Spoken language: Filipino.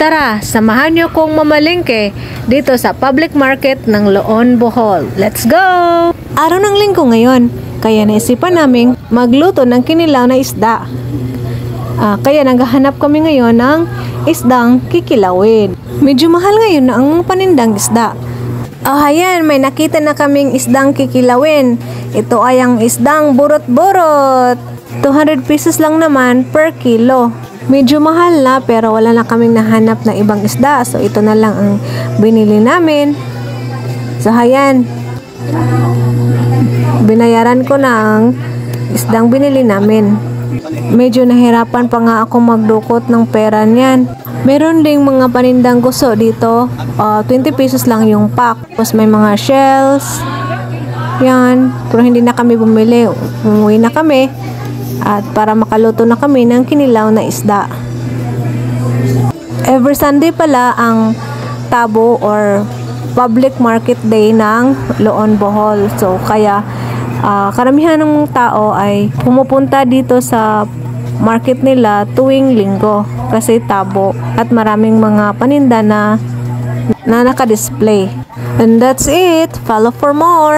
Tara, samahan niyo kong mamalengke dito sa public market ng Loon, Bohol. Let's go! Araw ng linggo ngayon, kaya naisipan naming magluto ng kinilaw na isda. Kaya naghahanap kami ngayon ng isdang kikilawin. Medyo mahal ngayon na ang panindang isda. Ayan, may nakita na kaming isdang kikilawin. Ito ay ang isdang burot-burot. 200 pesos lang naman per kilo. Medyo mahal na pero wala na kaming nahanap na ibang isda. So ito na lang ang binili namin. So ayan, binayaran ko na ang isdang binili namin. Medyo nahirapan pa nga ako magdukot ng pera niyan. Meron ding mga panindang gusto dito. 20 pesos lang yung pack. Tapos may mga shells. Yan. Pero hindi na kami bumili. Umuwi na kami. At para makaluto na kami ng kinilaw na isda. Every Sunday pala ang tabo or public market day ng Loon, Bohol. So kaya karamihan ng tao ay pumupunta dito sa market nila tuwing linggo kasi tabo at maraming mga paninda na naka-display. And that's it. Follow for more.